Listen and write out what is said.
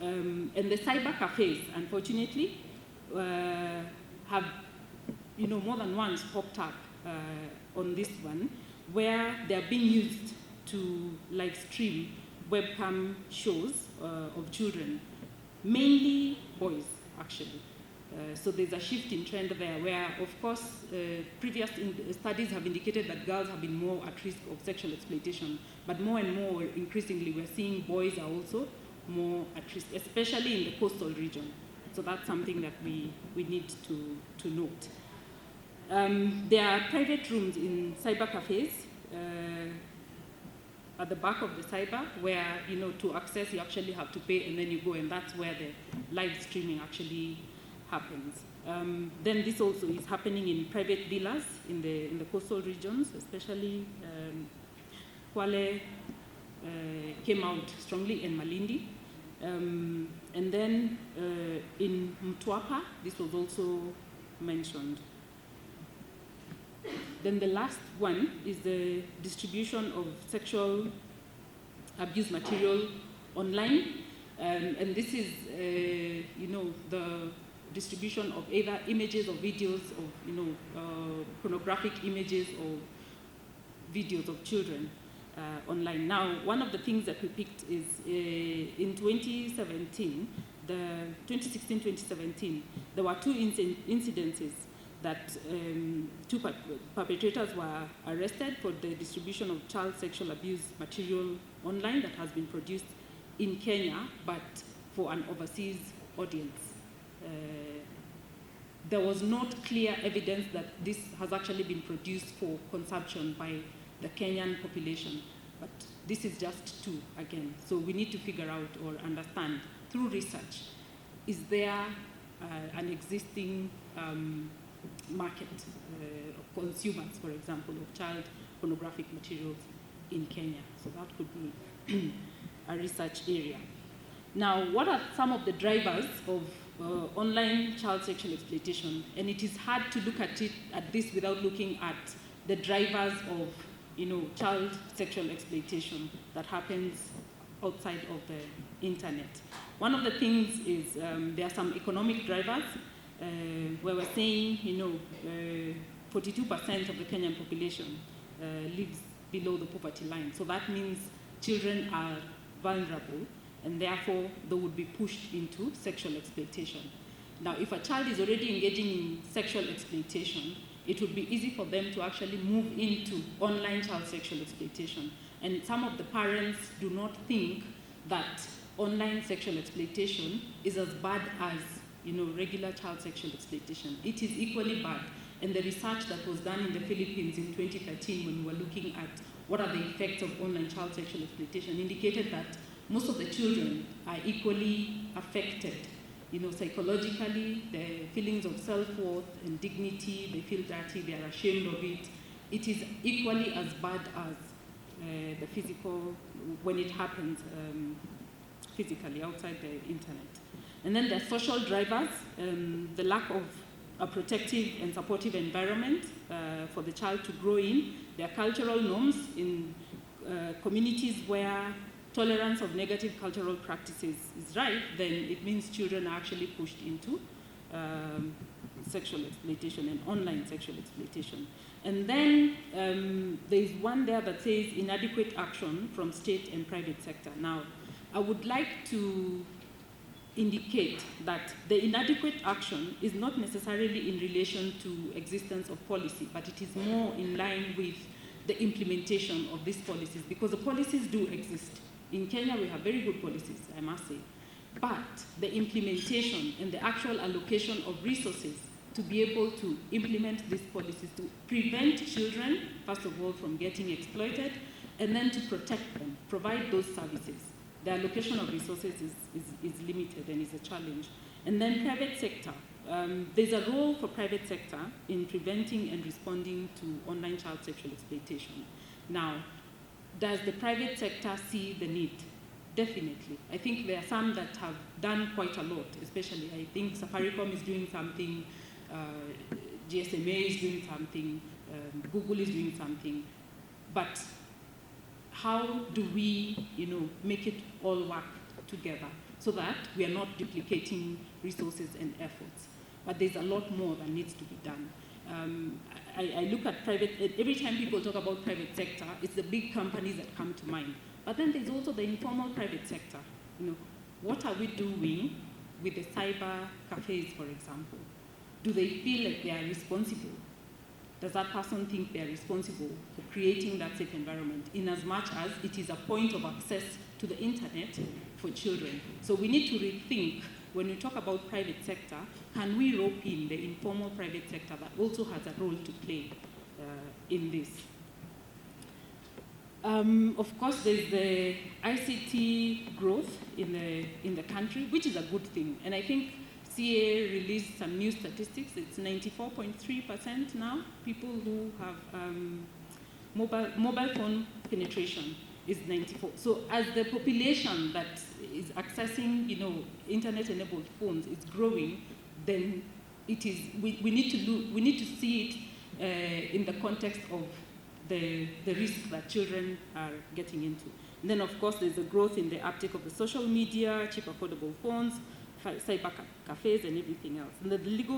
And the cyber cafes, unfortunately, have more than once popped up on this one, where they're being used to live stream webcam shows of children, mainly boys, actually. So there's a shift in trend there where, of course, previous studies have indicated that girls have been more at risk of sexual exploitation, but more and more, increasingly, we're seeing boys are also more at risk, especially in the coastal region. So that's something that we need to note. There are private rooms in cyber cafes at the back of the cyber where, to access you actually have to pay and then you go, and that's where the live streaming actually happens. Then this also is happening in private villas in the coastal regions, especially Kwale came out strongly, in Malindi. And then in Mtwapa, this was also mentioned. Then the last one is the distribution of sexual abuse material online. And this is, the distribution of either images or videos of, pornographic images or videos of children online. Now, one of the things that we picked is in 2017, the 2016-2017, there were two incidences that two perpetrators were arrested for the distribution of child sexual abuse material online that has been produced in Kenya, but for an overseas audience. There was not clear evidence that this has actually been produced for consumption by the Kenyan population, but this is just two, again. So we need to figure out or understand through research, is there an existing market of consumers, for example, of child pornographic materials in Kenya? So that could be a research area. Now, what are some of the drivers of online child sexual exploitation? And it is hard to look at this without looking at the drivers of child sexual exploitation that happens outside of the internet. One of the things is there are some economic drivers where we're saying 42% of the Kenyan population lives below the poverty line. So that means children are vulnerable, and therefore they would be pushed into sexual exploitation. Now, if a child is already engaging in sexual exploitation, it would be easy for them to actually move into online child sexual exploitation. And some of the parents do not think that online sexual exploitation is as bad as regular child sexual exploitation. It is equally bad. And the research that was done in the Philippines in 2013, when we were looking at what are the effects of online child sexual exploitation, indicated that most of the children are equally affected. Psychologically, their feelings of self-worth and dignity, they feel dirty, they are ashamed of it. It is equally as bad as the physical, when it happens physically outside the internet. And then there are social drivers, the lack of a protective and supportive environment for the child to grow in. There are cultural norms in communities where tolerance of negative cultural practices is right, then it means children are actually pushed into sexual exploitation and online sexual exploitation. And then there's one there that says inadequate action from state and private sector. Now, I would like to indicate that the inadequate action is not necessarily in relation to existence of policy, but it is more in line with the implementation of these policies, because the policies do exist. In Kenya, we have very good policies, I must say. But the implementation and the actual allocation of resources to be able to implement these policies, to prevent children, first of all, from getting exploited, and then to protect them, provide those services. The allocation of resources is limited and is a challenge. And then private sector. There's a role for private sector in preventing and responding to online child sexual exploitation. Now, does the private sector see the need? Definitely. I think there are some that have done quite a lot, especially I think Safaricom is doing something, GSMA is doing something, Google is doing something. But how do we, make it all work together? so that we are not duplicating resources and efforts. But there's a lot more that needs to be done. I look at private, every time people talk about private sector, it's the big companies that come to mind. But then there's also the informal private sector. You know, what are we doing with the cyber cafes, for example? Do they feel like they are responsible? Does that person think they are responsible for creating that safe environment, in as much as it is a point of access to the internet for children? So we need to rethink, when we talk about private sector, can we rope in the informal private sector that also has a role to play in this? Of course, there's the ICT growth in the country, which is a good thing. And I think CA released some new statistics. It's 94.3% now, people who have mobile phone penetration is 94. So as the population that is accessing, you know, internet-enabled phones is growing, then it is, we need to see it in the context of the risk that children are getting into. And then, of course, there's a growth in the uptake of the social media, cheap, affordable phones, cyber cafes, and everything else. And the legal